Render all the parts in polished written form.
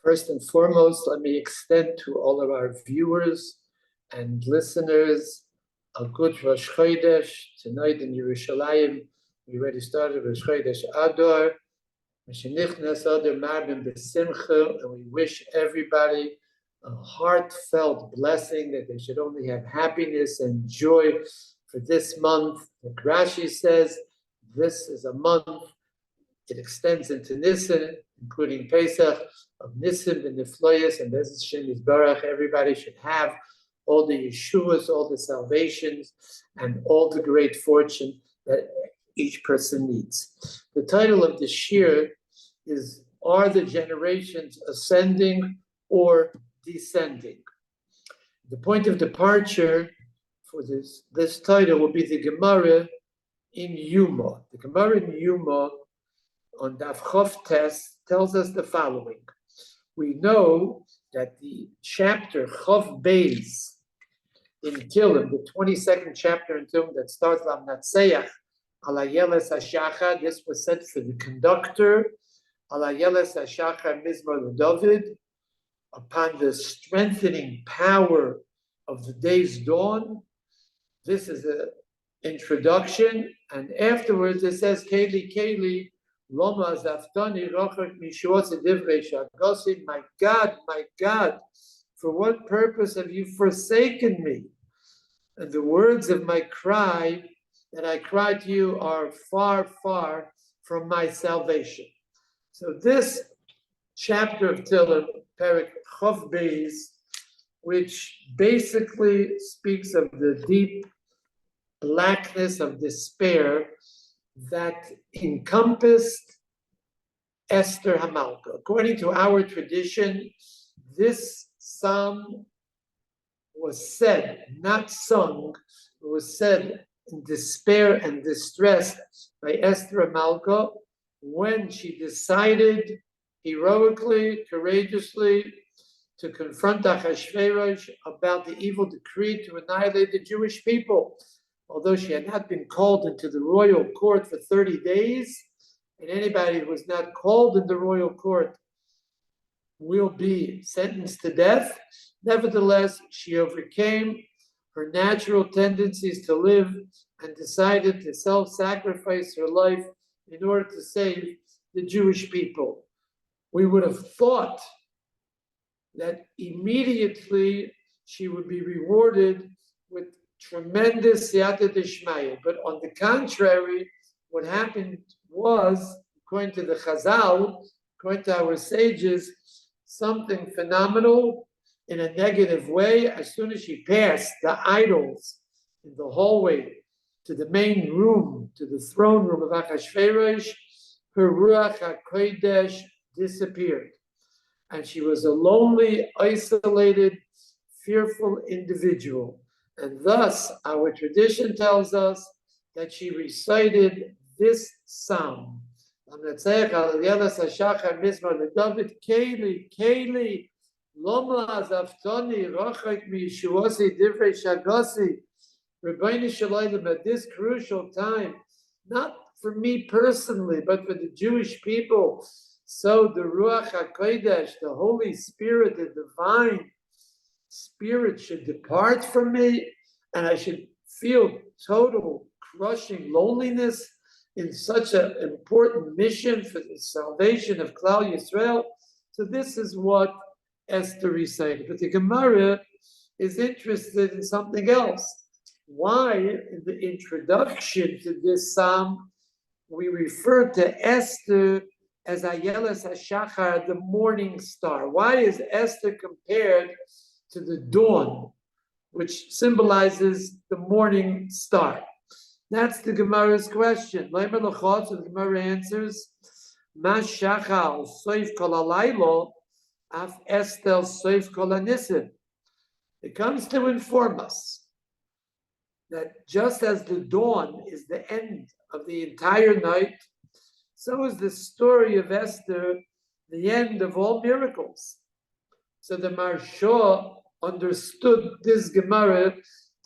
First and foremost, let me extend to all of our viewers and listeners a good Rosh Chodesh. Tonight in Yerushalayim, we already started Rosh Chodesh Adar. And we wish everybody a heartfelt blessing that they should only have happiness and joy for this month. Like Rashi says, this is a month. It extends into Nisan, including Pesach, of Nisan and Nifloyas, and Bez Hashem Yisbarach. Everybody should have all the Yeshuas, all the salvations, and all the great fortune that each person needs. The title of the Shiur is, Are the Generations Ascending or Descending? The point of departure for this title will be the Gemara in Yuma. The Gemara in Yuma on Daf Chof Tes tells us the following. We know that the chapter Chof Beis in Tilim, the 22nd chapter in Tilim that starts Lam Natseach, Ala Yeles HaShachar, this was said for the conductor, Ala Yeles HaShachar Mizmor LeDavid, upon the strengthening power of the day's dawn. This is an introduction, and afterwards it says, Keli, Keli, Loma Zaftani Rochak Mishuot Divrei Shagosim, my God, for what purpose have you forsaken me? And the words of my cry that I cried to you are far, far from my salvation. So this chapter of Tehillim, Perek Chof Beis, which basically speaks of the deep blackness of despair that encompassed Esther Hamalka. According to our tradition, this psalm was said, not sung, it was said in despair and distress by Esther Hamalka when she decided heroically, courageously, to confront Achashverosh about the evil decree to annihilate the Jewish people. Although she had not been called into the royal court for 30 days, and anybody who was not called in the royal court will be sentenced to death, nevertheless, she overcame her natural tendencies to live and decided to self-sacrifice her life in order to save the Jewish people. We would have thought that immediately she would be rewarded with tremendous siyata d'shmaya. But on the contrary, what happened was, according to the Chazal, according to our sages, something phenomenal in a negative way. As soon as she passed the idols in the hallway to the main room, to the throne room of Achashverosh, her Ruach HaKodesh disappeared. And she was a lonely, isolated, fearful individual. And thus, our tradition tells us that she recited this psalm. Keli, Keli, Loma Zaftoni, Rochak Mishuosi, Divrei Shagosi, Rebbeinu Shalom, at this crucial time, not for me personally, but for the Jewish people. So the Ruach HaKodesh, the Holy Spirit, the divine Spirit should depart from me, and I should feel total crushing loneliness in such an important mission for the salvation of Klal Yisrael. So this is what Esther recited. But the Gemara is interested in something else. Why, in the introduction to this psalm, we refer to Esther as Ayeles HaShachar, the morning star? Why is Esther compared to the dawn, which symbolizes the morning star? That's the Gemara's question. So the Gemara answers, Mas Shachal Soif Kol Halaylo, Af Estel Soif Kol HaNisim. It comes to inform us that just as the dawn is the end of the entire night, so is the story of Esther the end of all miracles. So the Maharsha understood this Gemara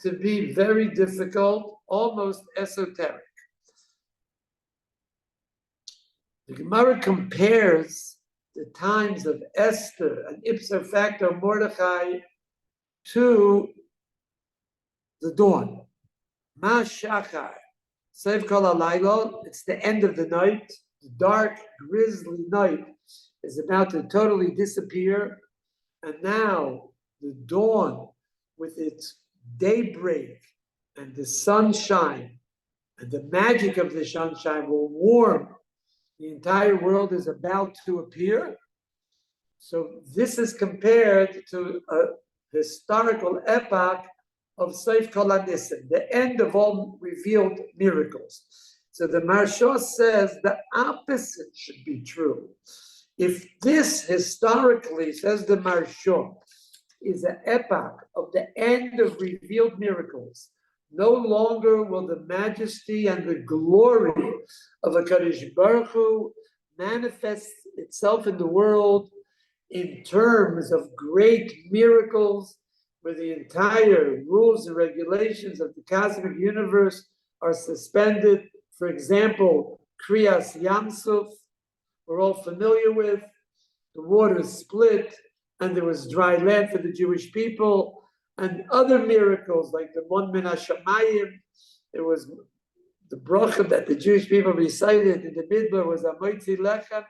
to be very difficult, almost esoteric. The Gemara compares the times of Esther and ipso facto Mordechai to the dawn. Ma Shachar, Seif Kol Halaylo, it's the end of the night. The dark, grisly night is about to totally disappear. And now the dawn, with its daybreak and the sunshine and the magic of the sunshine will warm. The entire world is about to appear. So this is compared to a historical epoch of Seif Kol HaNisim, the end of all revealed miracles. So the Maharsha says the opposite should be true. If this historically, says the Maharsha, is an epoch of the end of revealed miracles, no longer will the majesty and the glory of HaKadosh Baruch Hu manifest itself in the world in terms of great miracles, where the entire rules and regulations of the cosmic universe are suspended. For example, Kriyas Yamsuf, we're all familiar with. The waters split, and there was dry land for the Jewish people, and other miracles like the Mon Min HaShamayim. It was the bracha that the Jewish people recited in the Midbar was Amoitzi Lechem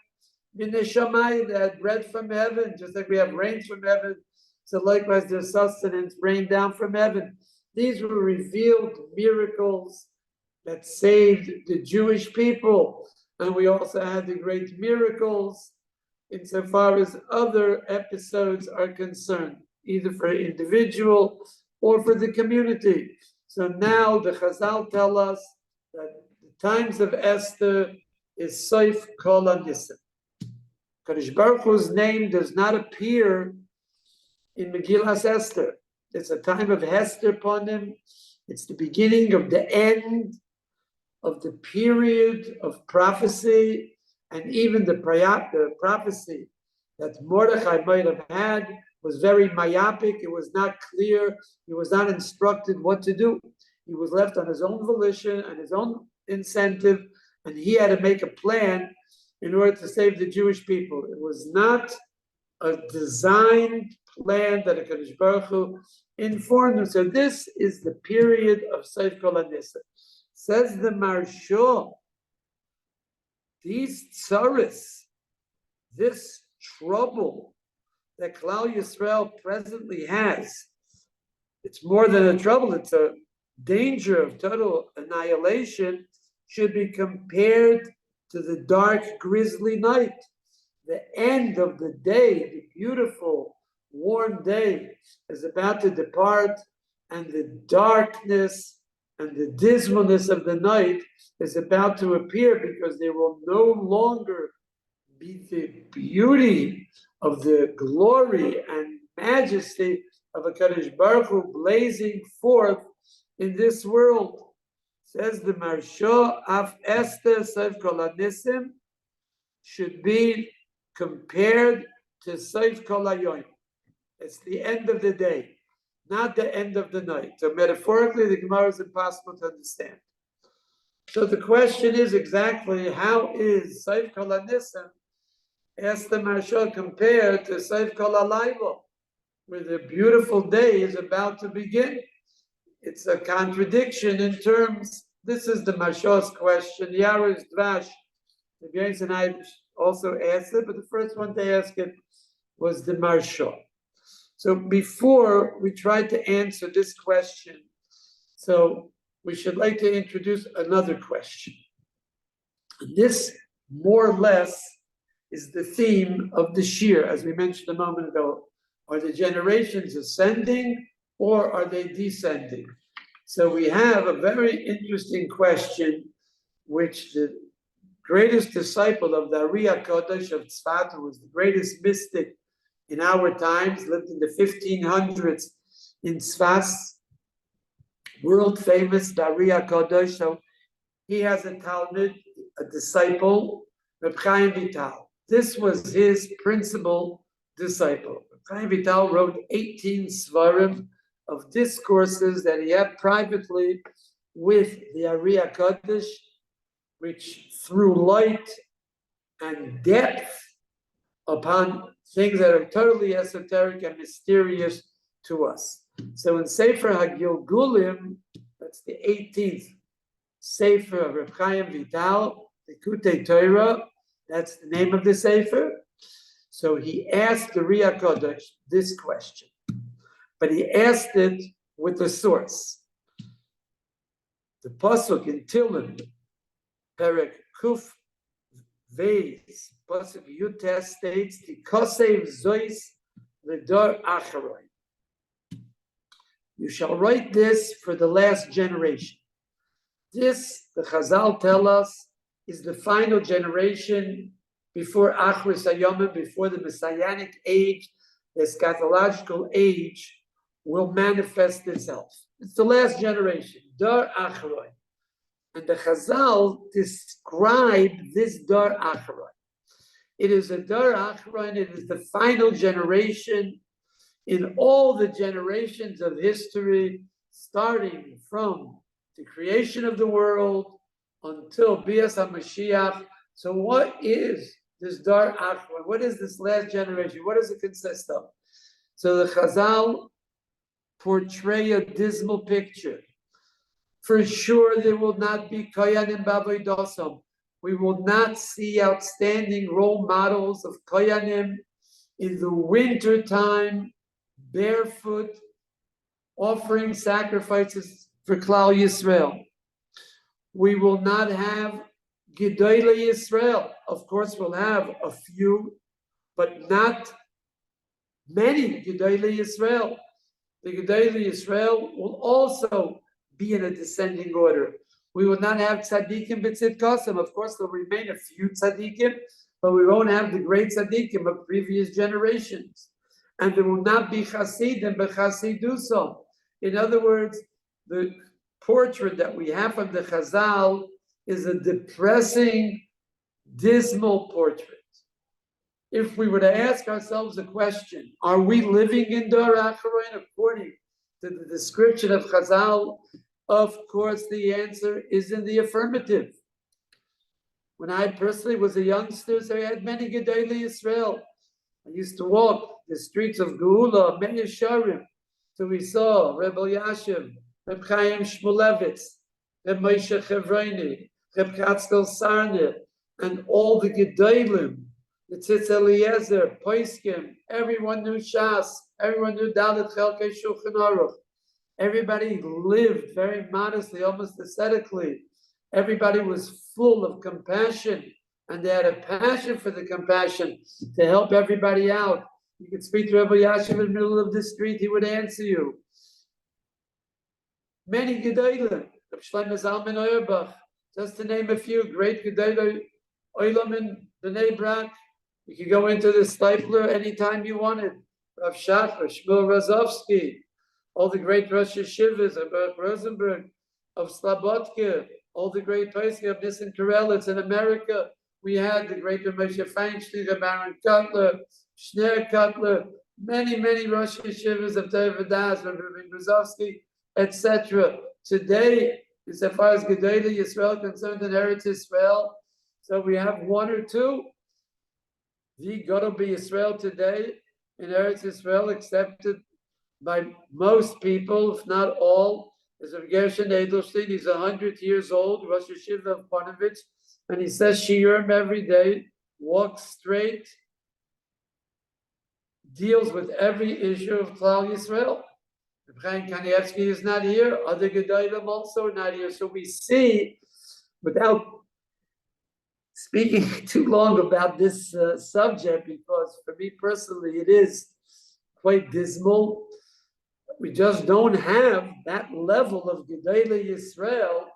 Min HaShamayim. They had bread from heaven, just like we have rain from heaven. So likewise, there's sustenance rained down from heaven. These were revealed miracles that saved the Jewish people. And we also had the great miracles insofar as other episodes are concerned, either for individual or for the community. So now the Chazal tell us that the times of Esther is Seif Kol HaNisim. Kadosh Baruch Hu's name does not appear in Megillas Esther. It's a time of Hester upon him. It's the beginning of the end of the period of prophecy, and even the prophecy that Mordechai might have had was very myopic. It was not clear. He was not instructed what to do. He was left on his own volition and his own incentive, and he had to make a plan in order to save the Jewish people. It was not a designed plan that HaKadosh Baruch Hu informed him. So this is the period of Seif Kol HaNisim. Says the Maharsha, these tsaris, this trouble that Klal Yisrael presently has, it's more than a trouble, it's a danger of total annihilation, should be compared to the dark, grisly night. The end of the day, the beautiful, warm day is about to depart, and the darkness and the dismalness of the night is about to appear, because there will no longer be the beauty of the glory and majesty of HaKadosh Baruch Hu blazing forth in this world. Says the Maharsha, Af Esther Seif Kol HaNisim should be compared to Seif Kol HaYom. It's the end of the day, not the end of the night. So metaphorically, the Gemara is impossible to understand. So the question is exactly, how is Seif Kol HaNisim, asked the Maharsha, compared to Seif Kol HaLaylo, where the beautiful day is about to begin? It's a contradiction in terms. This is the Maharsha's question. Yaro's Dvash, the Gaines and I also asked it, but the first one to ask it was the Maharsha. So before we try to answer this question, so we should like to introduce another question. This, more or less, is the theme of the Shiur, as we mentioned a moment ago. Are the generations ascending or are they descending? So we have a very interesting question, which the greatest disciple of the Ari HaKodesh of Tzfat, who was the greatest mystic in our times, lived in the 1500s in Tzfat, world famous, the Ari HaKodesh. So he has a Talmud, a disciple, Reb Chaim Vital. This was his principal disciple. Reb Chaim Vital wrote 18 svarim of discourses that he had privately with the Ari HaKodesh, which threw light and depth upon things that are totally esoteric and mysterious to us. So in Sefer HaGilgulim, that's the 18th Sefer of Reb Chaim Vital, the Likutei Torah, that's the name of the Sefer. So he asked the Ruach HaKodesh this question, but he asked it with the source. The pasuk in Tehillim, Perek Kuf Veis, pasuk Yutes states, "Tikosev zois l'dor acharoi." You shall write this for the last generation. This, the Chazal tell us, is the final generation before Achris Hayomim, before the Messianic age, the eschatological age will manifest itself. It's the last generation, Dar Acharoi. And the Chazal describe this Dar Acharoi. It is a Dar Acharoi, and it is the final generation in all the generations of history, starting from the creation of the world until Bias HaMashiach. So what is this Dar Acharoi? What is this last generation? What does it consist of? So the Chazal portray a dismal picture. For sure, there will not be Koyanim B'Avodah. We will not see outstanding role models of Koyanim in the winter time, barefoot, offering sacrifices for Klal Yisrael. We will not have Gedolei Yisrael. Of course, we'll have a few, but not many Gedolei Yisrael. The Gedolei Yisrael will also be in a descending order. We will not have tzaddikim b'tzidkasim. Of course, there'll remain a few tzaddikim, but we won't have the great tzaddikim of previous generations. And there will not be chasidim b'chasidusam. In other words, the portrait that we have of the Chazal is a depressing, dismal portrait. If we were to ask ourselves the question, are we living in Dar Acharoi according to the description of Chazal? Of course, the answer is in the affirmative. When I personally was a youngster, so I had many Gedolei Yisrael. I used to walk the streets of Geula, many Sharim. So we saw Reb Elyashiv, Reb Chaim Shmulevitz, Reb Moshe Chevroini, Reb Chatzkel Sarner, and all the Gedolim, the Tzitz Eliezer, Poiskim, everyone knew Shas, everyone knew Dalet Chelkei Shulchan Aruch. Everybody lived very modestly, almost ascetically. Everybody was full of compassion, and they had a passion for the compassion to help everybody out. You could speak to Rabbi Yashiv in the middle of the street, he would answer you. Many Gedolim, Reb Shlomo Zalman Auerbach, just to name a few, great Gedolim, Olam in Bnei Brak. You could go into the Stipler anytime you wanted. Rav Shachar, Shmuel Rozovsky, all the great Rosh Yeshivas of Baruch Rosenberg, of Slobodka, all the great Poskim of Nissen Karelitz in America. We had the great Moshe Feinstein, Baron Cutler, Schneer Cutler, many Rosh Yeshivas of Tevadas, Rabbi Brozovsky, etc. Today, as far as Gedolei Yisrael concerned in Eretz Yisrael, so we have one or two. The Gadol B'Yisrael today in Eretz Yisrael, accepted by most people, if not all, is Rav Gershon Edelstein. He's 100 years old, Rosh Yeshiva of Panovich, and he says Shiurim every day, walks straight, deals with every issue of Klal Yisrael. Reb Chaim Kanievsky is not here, other Gedolim also are not here. So we see, without speaking too long about this subject, because for me personally it is quite dismal. We just don't have that level of Gedolei Yisrael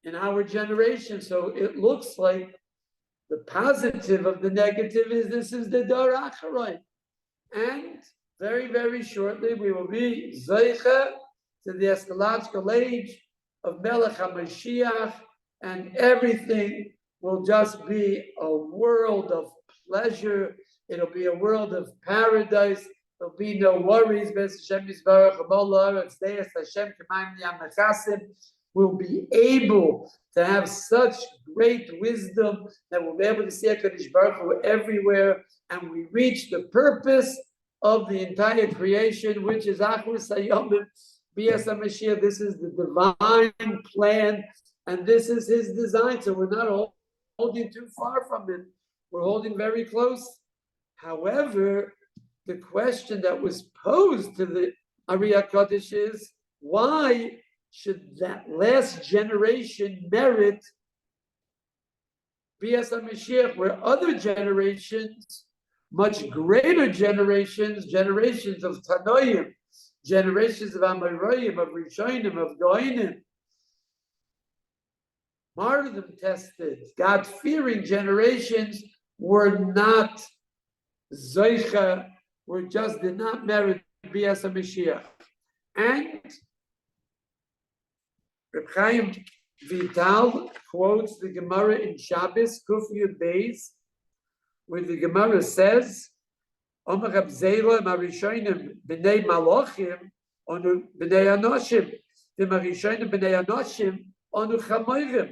in our generation. So it looks like the positive of the negative is this is the Dar Acharoi. And very shortly we will be Zeicha to the eschatological age of Melech HaMashiach, and everything will just be a world of pleasure. It'll be a world of paradise. There'll be no worries. will be able to have such great wisdom that we'll be able to see HaKadosh Baruch Hu everywhere, and we reach the purpose of the entire creation, which is Achrus Hayomim Bias HaMashiach. This is the divine plan, and this is His design. So we're not holding too far from it. We're holding very close. However, the question that was posed to the Ari HaKadosh is, why should that last generation merit Bias HaMashiach, where other generations, much greater generations of Tanoim, generations of Amoraim, of Rishonim, of Goinim, martyrdom tested, God-fearing generations were not Zoicha, did not merit Bias HaMashiach. And Reb Chaim Vital quotes the Gemara in Shabbos, Kuf Yud Beis, where the Gemara says, Omer Rab Zera Marishonim b'nei Malachim onu b'nei Anoshim, the Marishonim b'nei Anoshim onu Chamoirim,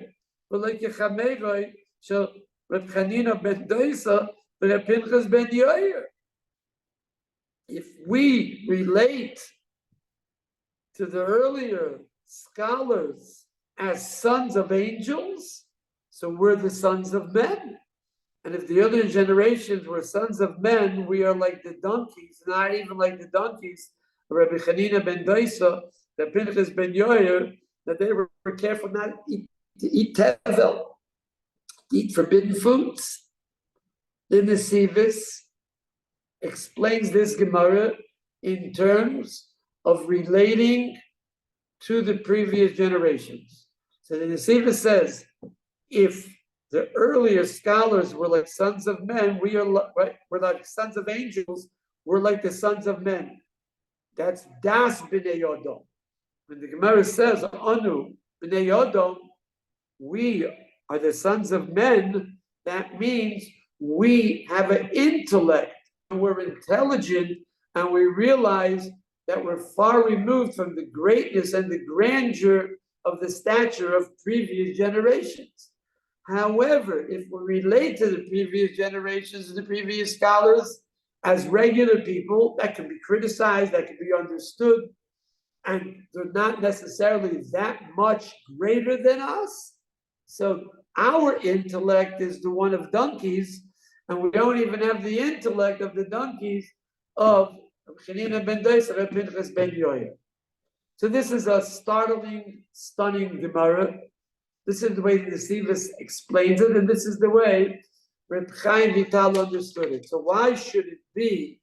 v'loi kechameiroi shel Reb Chanina ben Doisa v'Reb Pinchas ben Yair. If we relate to the earlier scholars as sons of angels, so we're the sons of men. And if the other generations were sons of men, we are like the donkeys, not even like the donkeys of Rabbi Chanina ben Doisa, the Pinchas ben Yair, that they were careful not to eat tevel, to eat forbidden foods. The Nesivis explains this Gemara in terms of relating to the previous generations. So the Nesiva says, if the earlier scholars were like sons of men, we're like sons of angels, we're like the sons of men. That's Das B'nei Yodom. When the Gemara says, Anu B'nei Yodom, we are the sons of men, that means we have an intellect, and we're intelligent, and we realize that we're far removed from the greatness and the grandeur of the stature of previous generations. However, if we relate to the previous generations and the previous scholars as regular people, that can be criticized, that can be understood, and they're not necessarily that much greater than us. So our intellect is the one of donkeys, and we don't even have the intellect of the donkeys of Chanina ben Doisa and Pinchas ben Yair. So this is a startling, stunning Gemara. This is the way the Nesivis explains it, and this is the way Reb Chaim Vital understood it. So why should it be,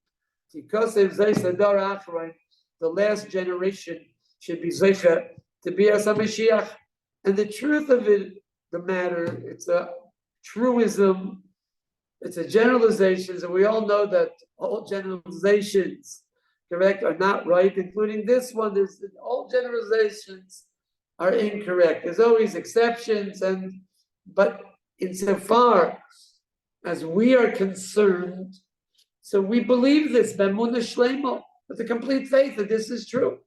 because of Zeisadar Achron, the last generation should be Zeicha to be as a Mashiach? And the truth of it, the matter, it's a truism, it's a generalization, and we all know that all generalizations, correct, are not right, including this one. All generalizations are incorrect. There's always exceptions, but insofar as we are concerned, so we believe this, b'emunah shleima, with a complete faith that this is true.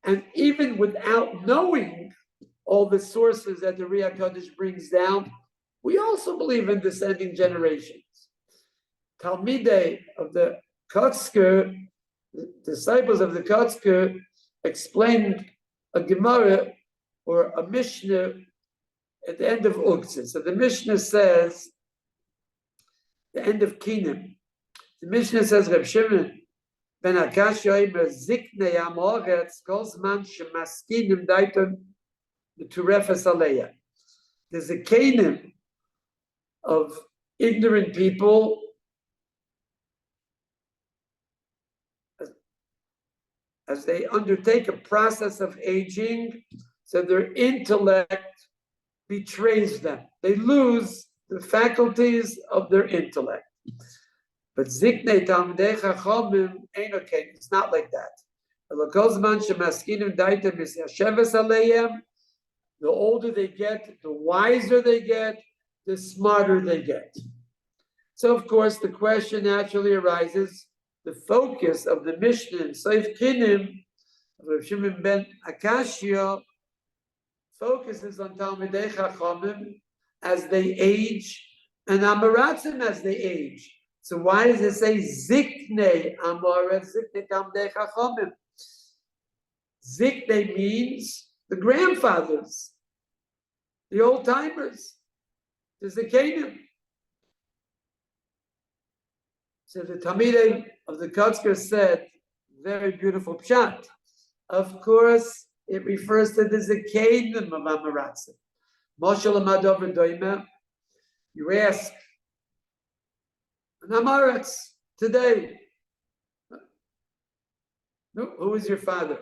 And even without knowing all the sources that the Ruach HaKodesh brings down, we also believe in descending generations. Talmidei of the Kotzker, the disciples of the Kotzker, explained a Gemara or a Mishnah at the end of Uktzah. So the Mishnah says, the end of Kinim, the Mishnah says, Reb Shimon ben Akashya Omer Ziknei Amoretz Kol Zman Shemaskinim Daiton B'Turefes Aleya. There's a Kinim of ignorant people as they undertake a process of aging, so their intellect betrays them. They lose the faculties of their intellect. But Ziknei Talmidei Chachamim ain't okay. It's not like that. The older they get, the wiser they get, the smarter they get. So, of course, the question naturally arises, the focus of the Mishnah in Seif Kinim of Rav Shimon ben Akashya focuses on Talmidei Chachamim as they age and Amaratzim as they age. So why does it say Ziknei Amoretz, Ziknei Talmidei Chachamim? Ziknei means the grandfathers, the old timers, the Zikanim. So the Talmidei of the Kotzker said, very beautiful pshat. Of course, it refers to the Zikanim of Amaratzim. Moshe Lamadov Doima, you ask, an Amaretz today, who is your father?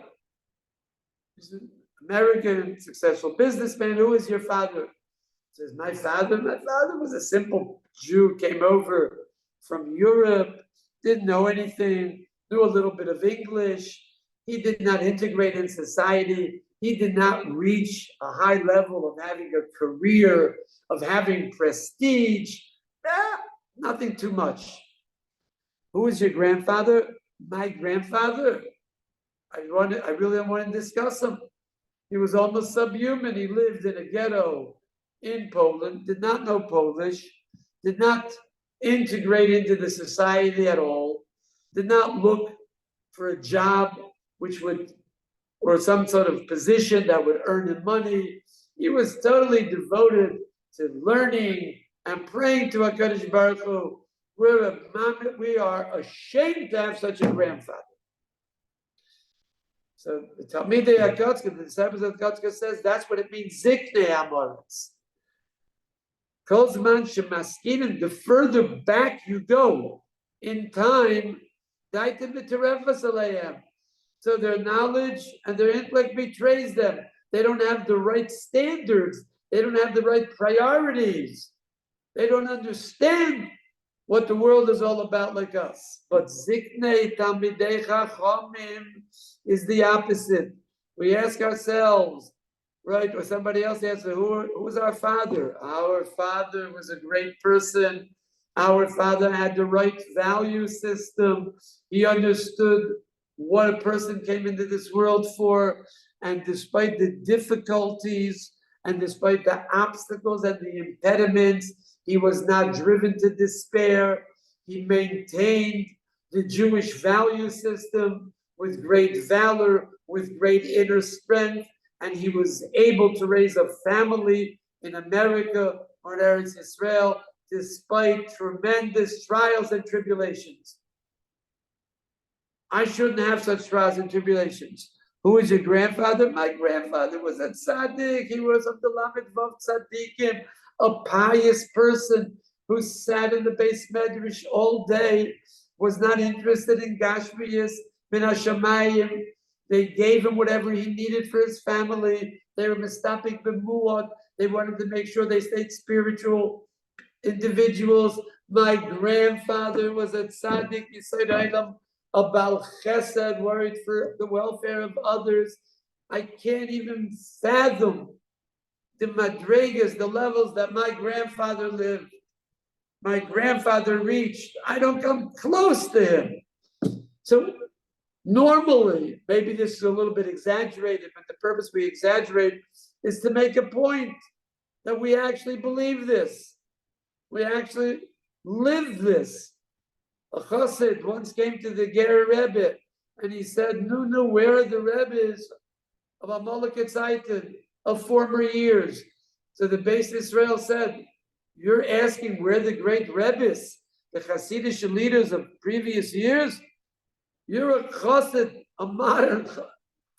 He's an American successful businessman. Who is your father? He says, my father was a simple Jew, came over from Europe, didn't know anything, knew a little bit of English. He did not integrate in society. He did not reach a high level of having a career, of having prestige. Nothing too much. Who is your grandfather? My grandfather. I really don't want to discuss him. He was almost subhuman. He lived in a ghetto in Poland, did not know Polish, did not integrate into the society at all, did not look for a job which would, or some sort of position that would earn him money. He was totally devoted to learning and praying to HaKadosh Baruch Hu. We are ashamed to have such a grandfather. So the Talmidei HaKotzker, the disciples of Kotzker says that's what it means, Ziknei Amoretz. Kol Zman Shemaskinim, the further back you go in time, Daitim B'Terefas Aleim. So their knowledge and their intellect betrays them. They don't have the right standards. They don't have the right priorities. They don't understand what the world is all about like us. But Ziknei Talmidei Chachamim is the opposite. We ask ourselves, right, or somebody else asks, who was our father? Our father was a great person. Our father had the right value system. He understood what a person came into this world for. And despite the difficulties and despite the obstacles and the impediments, he was not driven to despair. He maintained the Jewish value system with great valor, with great inner strength, and he was able to raise a family in America or in Eretz Israel despite tremendous trials and tribulations. I shouldn't have such trials and tribulations. Who is your grandfather? My grandfather was a tzaddik. He was of the Lamed Vav Tzaddikim, a pious person who sat in the base medrash all day, was not interested in Gashmias, Min HaShamayim. They gave him whatever he needed for his family. They were mistapik b'muot. They wanted to make sure they stayed spiritual individuals. My grandfather was a tzaddik, Yisod Eilam, a Baal Chesed, worried for the welfare of others. I can't even fathom the madregas, the levels that my grandfather lived. My grandfather reached. I don't come close to him. So normally, maybe this is a little bit exaggerated, but the purpose we exaggerate is to make a point that we actually believe this. We actually live this. A chassid once came to the Ger Rebbe and he said, no, where are the Rebbes of Amalek Tzaitin of former years? So the Beis Israel said, you're asking where the great Rebbes, the Hasidic leaders of previous years? You're a chassid, a modern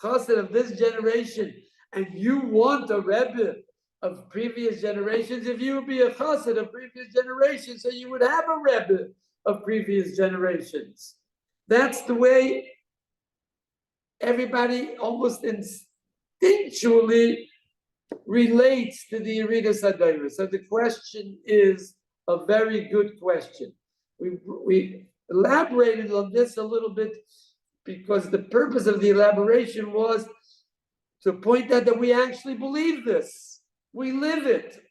chassid of this generation, and you want a Rebbe of previous generations. If you would be a chassid of previous generations, so you would have a Rebbe of previous generations. That's the way everybody almost instinctually relates to the Yeridas HaDoros. So the question is a very good question. We elaborated on this a little bit because the purpose of the elaboration was to point out that we actually believe this. We live it.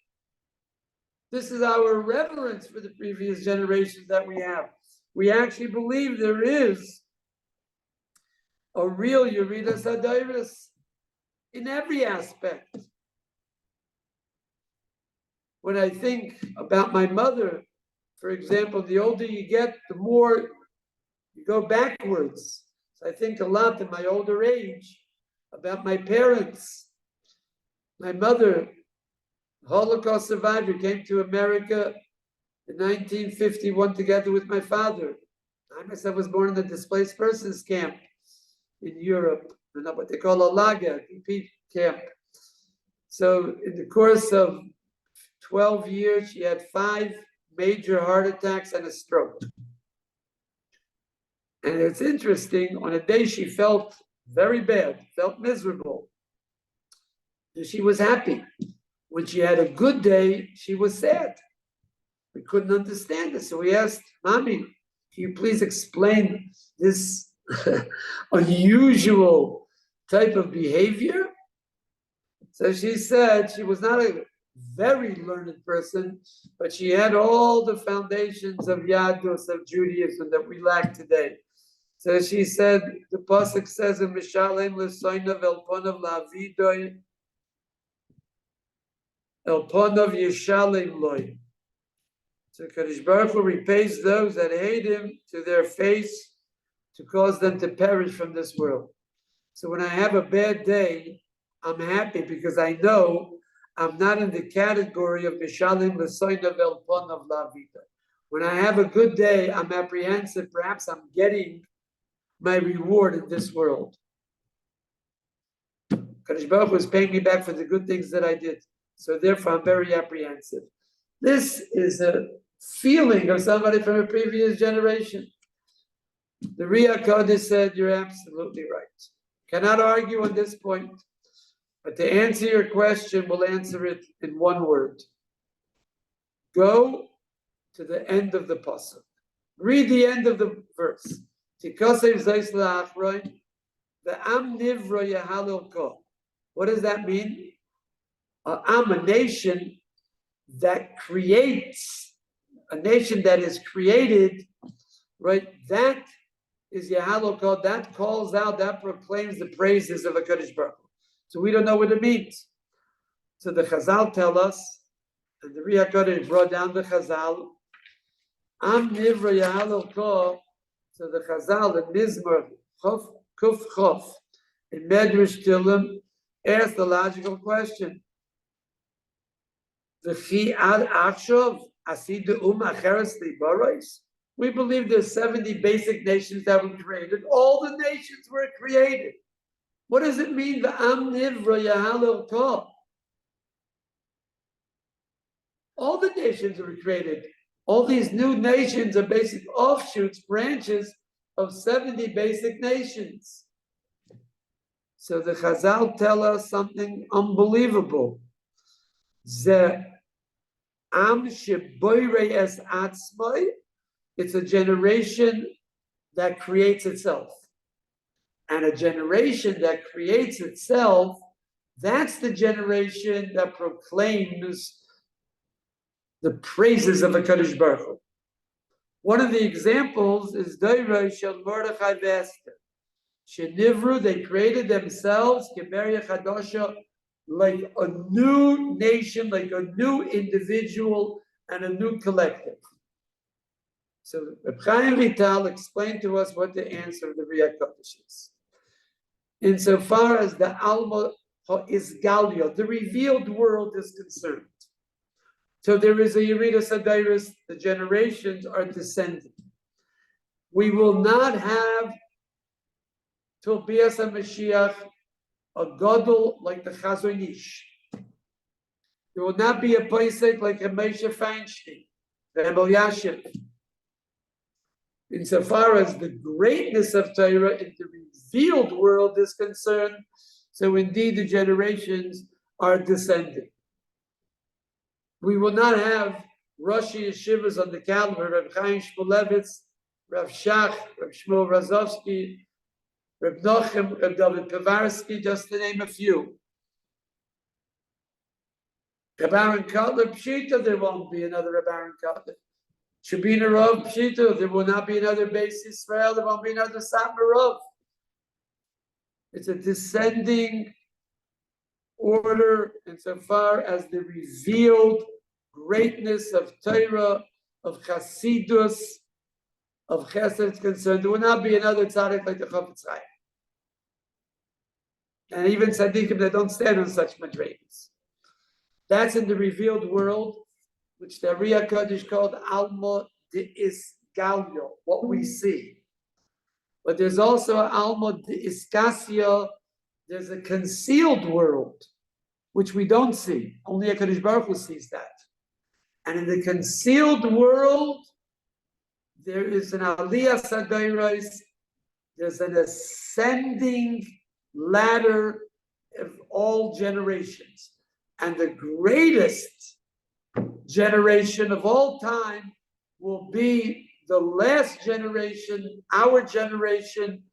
This is our reverence for the previous generations that we have. We actually believe there is a real Yeridas HaDoros in every aspect. when I think about my mother, for example, the older you get, the more you go backwards. So I think a lot in my older age about my parents. My mother, Holocaust survivor, came to America in 1951 together with my father. I myself was born in the displaced persons camp in Europe, what they call a lager, DP camp. So in the course of 12 years, she had 5 major heart attacks and a stroke. And it's interesting, on a day she felt very bad, felt miserable. She was happy. When she had a good day, she was sad. We couldn't understand it. So we asked, Mommy, can you please explain this unusual type of behavior? So she said she was not a very learned person, but she had all the foundations of Yadus, of Judaism that we lack today. So she said, the pasuk says in Mishalem L'Soinav Elponav La'avidoi Elponav Yishalem Loi. So Kadosh Baruch Hu repays those that hate him to their face to cause them to perish from this world. So when I have a bad day, I'm happy because I know I'm not in the category of Mishalim L'Soinav Elponav La'avidoi. When I have a good day, I'm apprehensive. Perhaps I'm getting my reward in this world. Kadosh Baruch Hu is paying me back for the good things that I did. So therefore, I'm very apprehensive. This is a feeling of somebody from a previous generation. The Ria Kodesh said, you're absolutely right. Cannot argue on this point. But to answer your question, we'll answer it in one word. Go to the end of the pasuk. Read the end of the verse. What does that mean? A nation that creates, a nation that is created, right? That is Yahalokah, that calls out, that proclaims the praises of a Kadosh Baruch Hu. So we don't know what it means. So the Chazal tell us, and the Ria Kodesh brought down the Chazal, Am Nivra Yahalokah. So the Chazal in Mizmor Kuf Chof in Medrash Tillim asked the logical question: we believe there's 70 basic nations that were created. All the nations were created. What does it mean? All the nations were created. All these new nations are basic offshoots, branches of 70 basic nations. So the Chazal tell us something unbelievable. It's a generation that creates itself. And a generation that creates itself, that's the generation that proclaims the praises of the Kadosh Baruch Hu. One of the examples is Doiroi Shel Mordechai V'Esther. Shenivru, they created themselves, Keberia Chadosha, like a new nation, like a new individual, and a new collective. So Reb Chaim Vital explained to us what the answer of the Ria Kodesh is. Insofar as the Alma Ha'izgalio, the revealed world, is concerned. So there is a Yerida Sadiris, the generations are descending. We will not have till Bias HaMashiach a Gadol like the Chazon Ish. There will not be a Paisek like a Moshe Feinstein, the Emel Yashiv. Insofar as the greatness of Torah in the revealed world is concerned, so indeed the generations are descending. We will not have Roshi Yeshivas on the calendar, Reb Chaim Shmulevitz, Rav Shach, Reb Shmuel Razovsky, Reb Nochem, Reb David Pivarsky, just to name a few. Reb Aaron Kotler, Pshita, there won't be another Reb Aaron Kotler. Shabina Rav, Pshita, there will not be another Beis Yisrael, there won't be another Satmar Rav. It's a descending order insofar as the revealed greatness of Torah, of Chasidus, of Chesed is concerned, there will not be another tzaddik like the Chafetz Chaim. And even tzaddikim that don't stand on such madregas. That's in the revealed world, which the Ari HaKadosh called Alma de Isgalio, what we see. But there's also Alma de Iskasio, there's a concealed world, which we don't see. Only HaKadosh Baruch Hu sees that. And in the concealed world, there is an Aliyah Sadairais, there's an ascending ladder of all generations. And the greatest generation of all time will be the last generation, our generation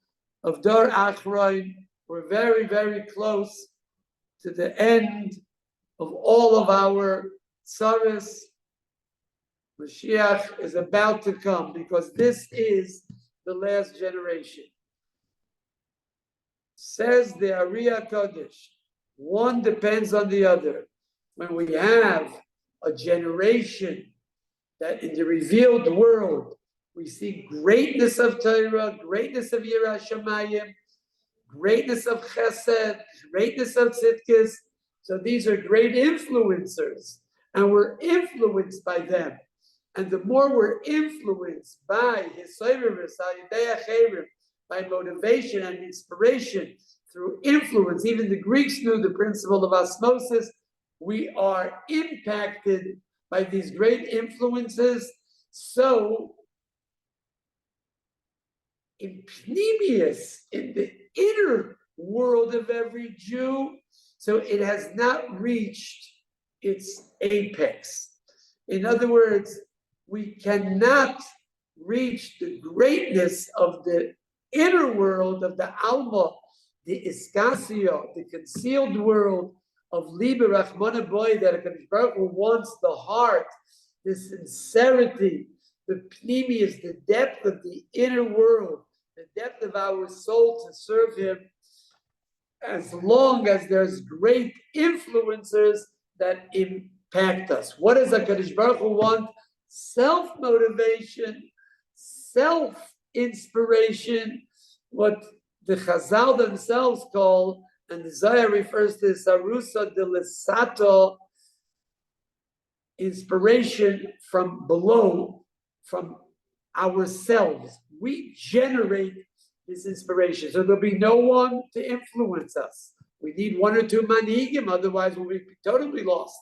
of Dor Achroin. We're very, very close to the end of all of our tzaras. Mashiach is about to come because this is the last generation. Says the Ari HaKadosh, one depends on the other. When we have a generation that in the revealed world, we see greatness of Torah, greatness of Yirah Shamayim, greatness of Chesed, greatness of Tzidkis. So these are great influencers, and we're influenced by them. And the more we're influenced by His by motivation and inspiration through influence, even the Greeks knew the principle of osmosis, we are impacted by these great influences. So, in Pnimius, in the inner world of every Jew, so it has not reached its apex. In other words, we cannot reach the greatness of the inner world of the Alma, the Iskasio, the concealed world of Liber Rachmana Boy, that HaKadosh Baruch Hu wants the heart, the sincerity, the Pnimius, the depth of the inner world, the depth of our soul to serve Him, as long as there's great influencers that impact us. What does HaKadosh Baruch Hu want? Self-motivation, self-inspiration, what the Chazal themselves call, and the Zohar refers to Sarusa de Lesato, inspiration from below, from ourselves. We generate this inspiration. So there'll be no one to influence us. We need one or two manhigim, otherwise we'll be totally lost.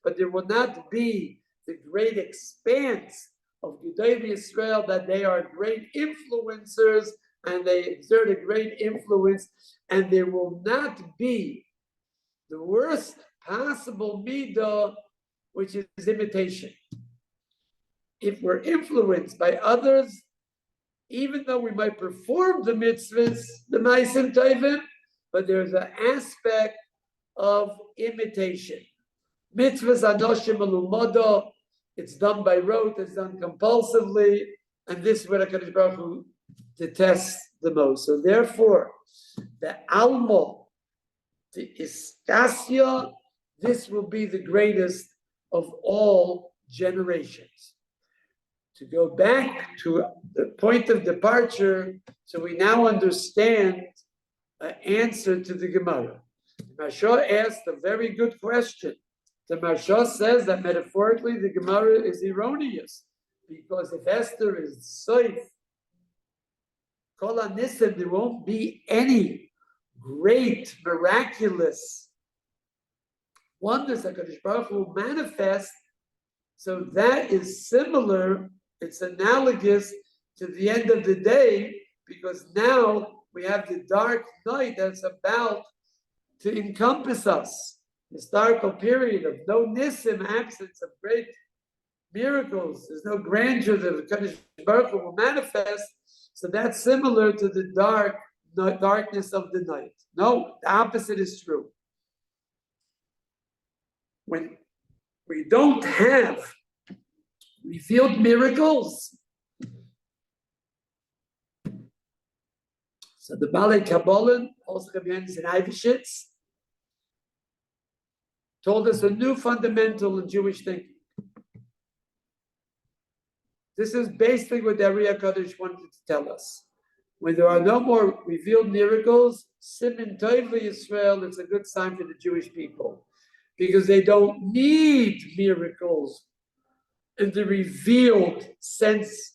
But there will not be the great expanse of Gedolei Yisrael, that they are great influencers and they exert a great influence, and there will not be the worst possible midah, which is imitation. If we're influenced by others, even though we might perform the mitzvahs, the ma'asim tovim, but there's an aspect of imitation. Mitzvahs anoshim alumada, it's done by rote, it's done compulsively, and this is what HaKadosh Baruch Hu detests the most. So therefore, the Alma, the Iskasya, this will be the greatest of all generations. To go back to the point of departure, so we now understand an answer to the Gemara. Marsha asked a very good question. The Marsha says that metaphorically the Gemara is erroneous, because if Esther is safe, Kol HaNisim, there won't be any great, miraculous wonders that HaKadosh Baruch Hu will manifest. So that is similar, it's analogous to the end of the day, because now we have the dark night that's about to encompass us. Historical period of no nisim, absence of great miracles. There's no grandeur that the HaKadosh Baruch Hu will manifest. So that's similar to the darkness of the night. No, the opposite is true. When we don't have revealed miracles, so the Balei Kabbalah, also Rabbi Yonis and Ivashitz, told us a new fundamental in Jewish thinking. This is basically what the Ariya Kodesh wanted to tell us. When there are no more revealed miracles, Siman Tov Yisrael, it's a good sign for the Jewish people, because they don't need miracles in the revealed sense,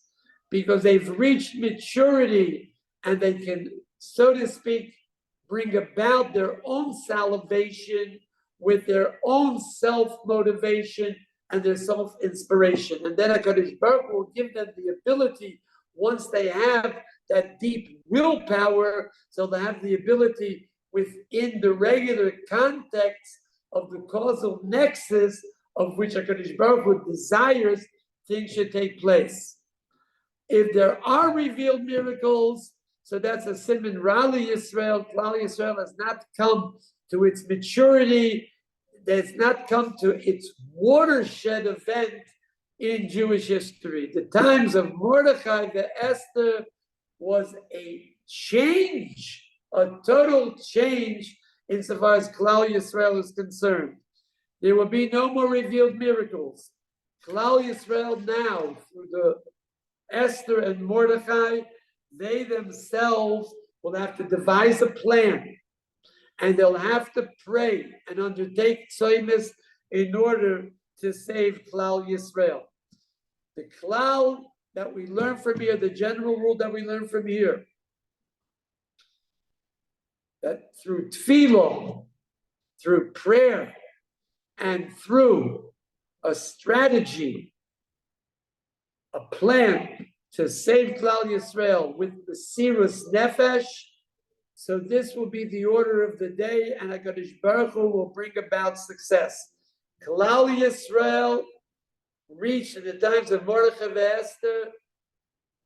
because they've reached maturity and they can, so to speak, bring about their own salvation with their own self-motivation and their self-inspiration. And then HaKadosh Baruch Hu will give them the ability, once they have that deep willpower, so they have the ability within the regular context of the causal nexus of which HaKadosh Baruch Hu desires things should take place. If there are revealed miracles, so that's a Siman Rali Yisrael. Klal Yisrael has not come to its maturity, has not come to its watershed event in Jewish history. The times of Mordechai, the Esther, was a change, a total change insofar as Klal Yisrael is concerned. There will be no more revealed miracles. Klal Yisrael now, through the Esther and Mordechai, they themselves will have to devise a plan, and they'll have to pray and undertake tzaimis in order to save Klal Yisrael. The klal that we learn from here, the general rule that we learn from here, that through tefillah, through prayer, and through a strategy, a plan to save Klal Yisrael with the Sirus Nefesh, so this will be the order of the day, and HaKadosh Baruch Hu will bring about success. Klal Yisrael reached, in the times of Mordechai and Esther,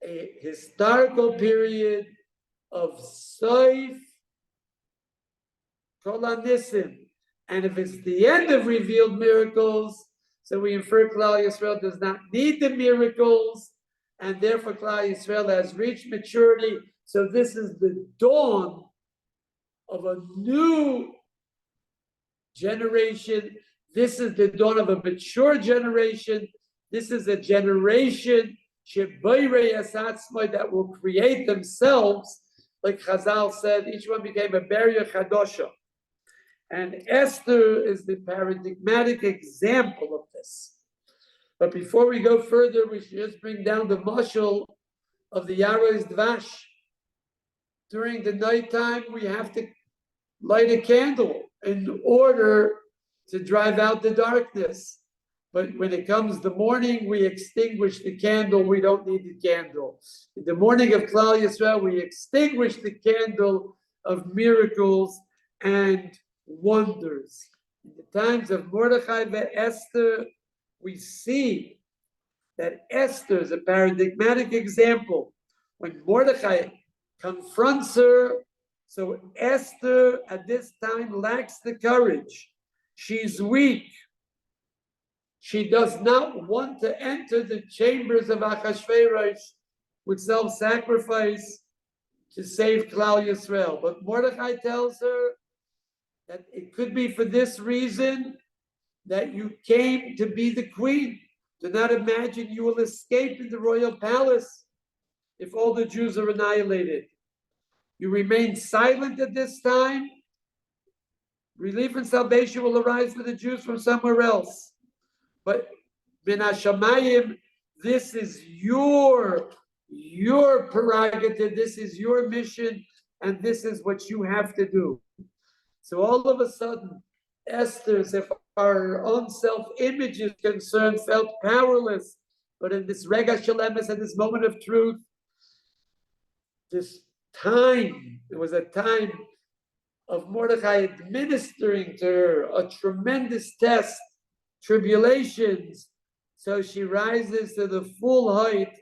a historical period of Soif Kol HaNisim. And if it's the end of revealed miracles, so we infer Klal Yisrael does not need the miracles, and therefore Klal Yisrael has reached maturity. So this is the dawn of a new generation. This is the dawn of a mature generation. This is a generation that will create themselves, like Chazal said, each one became a Beria Chadosha. And Esther is the paradigmatic example of this. But before we go further, we should just bring down the mashal of the Yaro's Dvash. During the nighttime, we have to light a candle in order to drive out the darkness. But when it comes the morning, we extinguish the candle. We don't need the candle. In the morning of Klal Yisrael, we extinguish the candle of miracles and wonders. In the times of Mordechai and Esther, we see that Esther is a paradigmatic example. When Mordechai confronts her, so Esther at this time lacks the courage. She's weak. She does not want to enter the chambers of Achashverosh with self-sacrifice to save Klal Yisrael. But Mordechai tells her that it could be for this reason that you came to be the queen. Do not imagine you will escape in the royal palace if all the Jews are annihilated. You remain silent at this time. Relief and salvation will arise for the Jews from somewhere else. But Min HaShamayim, this is your prerogative, this is your mission, and this is what you have to do. So all of a sudden, Esther, if our own self-image is concerned, felt powerless. But in this Rega Shalemis, at this moment of truth, this time, it was a time of Mordechai administering to her a tremendous test, tribulations. So she rises to the full height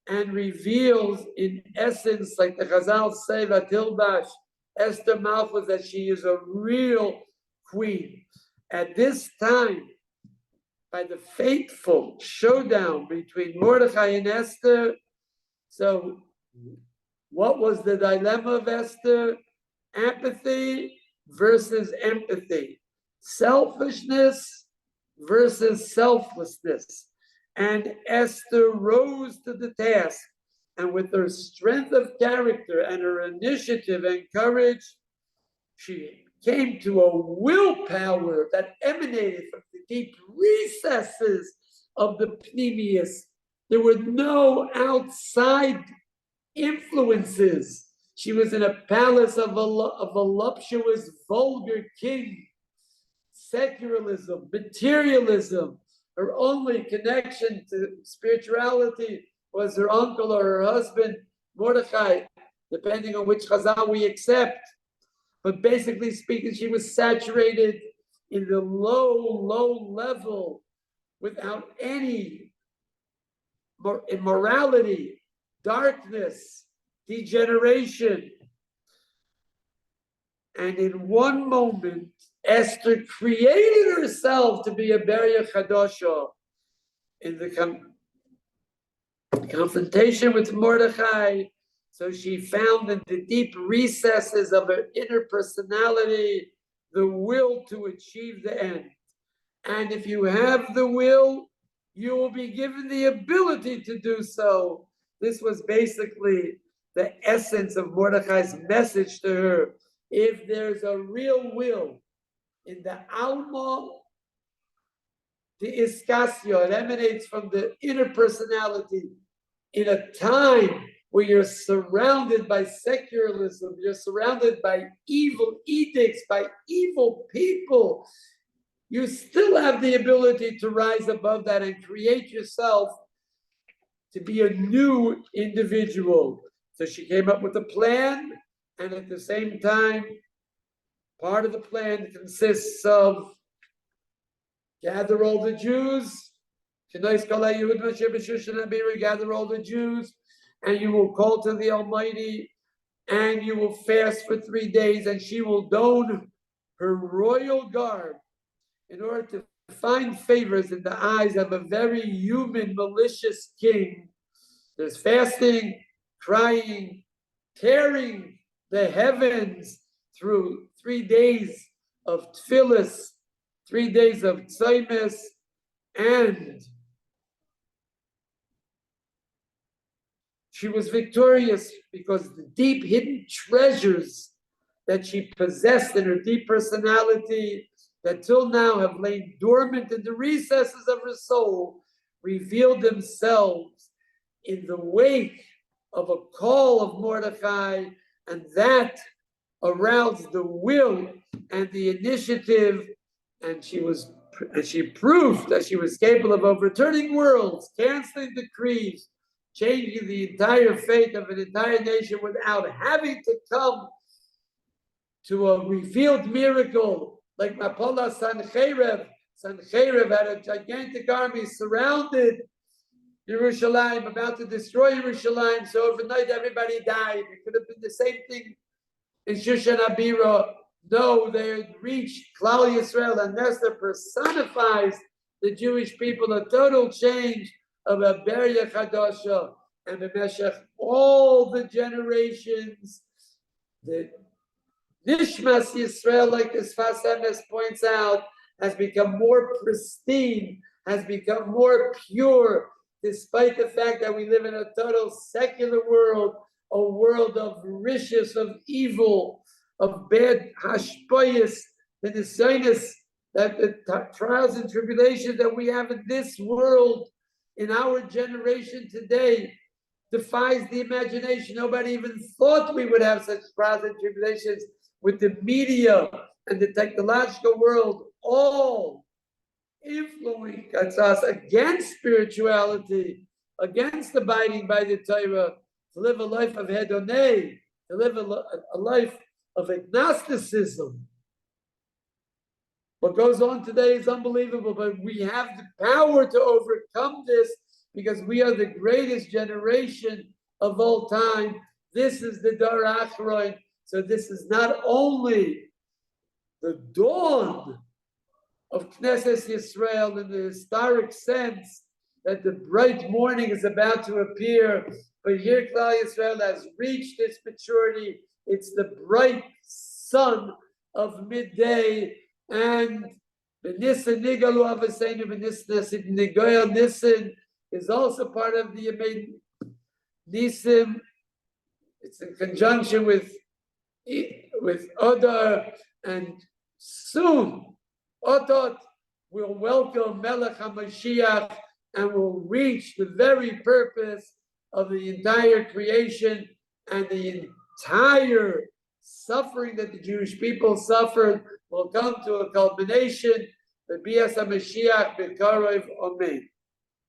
and reveals in essence, like the Chazal say, Vatilbash, Esther Malchus, that she is a real queen. At this time, by the fateful showdown between Mordechai and Esther, so what was the dilemma of Esther? Apathy versus empathy. Selfishness versus selflessness. And Esther rose to the task, and with her strength of character and her initiative and courage, she came to a willpower that emanated from the deep recesses of the Pneumius. There were no outside influences. She was in a palace of a voluptuous, vulgar king. Secularism, materialism. Her only connection to spirituality was her uncle or her husband, Mordechai, depending on which Chazal we accept. But basically speaking, she was saturated in the low level without any immorality, darkness, degeneration. And in one moment, Esther created herself to be a Beria Chadosha in the confrontation with Mordechai. So she found in the deep recesses of her inner personality the will to achieve the end. And if you have the will, you will be given the ability to do so. This was basically the essence of Mordechai's message to her. If there's a real will in the Alma, the Iskasio, it emanates from the inner personality in a time where you're surrounded by secularism, you're surrounded by evil edicts, by evil people, you still have the ability to rise above that and create yourself to be a new individual. So she came up with a plan, and at the same time, part of the plan consists of gather all the Jews, gather all the Jews, and you will call to the Almighty, and you will fast for 3 days, and she will don her royal garb in order to find favors in the eyes of a very human, malicious king. There's fasting, crying, tearing the heavens through 3 days of tefillas, 3 days of tzaimis, and she was victorious because the deep hidden treasures that she possessed in her deep personality that till now have lain dormant in the recesses of her soul revealed themselves in the wake of a call of Mordechai, and that aroused the will and the initiative, and she proved that she was capable of overturning worlds, canceling decrees, changing the entire fate of an entire nation without having to come to a revealed miracle like Mapala Sancherev. Sancherev had a gigantic army, surrounded Yerushalayim, about to destroy Yerushalayim. So overnight everybody died. It could have been the same thing in Shushan Abira. No, they had reached Klal Yisrael, and Esther personifies the Jewish people, a total change of a Beria Chadasha, and B'meshech all the generations, the Nishmas Yisrael, like this Sfas Emes points out, has become more pristine, has become more pure, despite the fact that we live in a total secular world, a world of riches, of evil, of bad hashpayas, the nisaynis, that the trials and tribulations that we have in this world, in our generation today, defies the imagination. Nobody even thought we would have such trials and tribulations with the media and the technological world, all influencing us against spirituality, against abiding by the Torah, to live a life of hedonei, to live a life of agnosticism. What goes on today is unbelievable, but we have the power to overcome this because we are the greatest generation of all time. This is the Dor Achron. So this is not only the dawn of Knesset Yisrael in the historic sense that the bright morning is about to appear, but here Klal Yisrael has reached its maturity. It's the bright sun of midday, and B'Nissen Nigalu Avaseinu B'Nissen Nigoyel Nissen. is also part of the Yemei Nisim. It's in conjunction with Odar, and soon Otot will welcome Melech HaMashiach and will reach the very purpose of the entire creation and the entire suffering that the Jewish people suffered will come to a culmination. The Bias HaMashiach B'Karov Omein.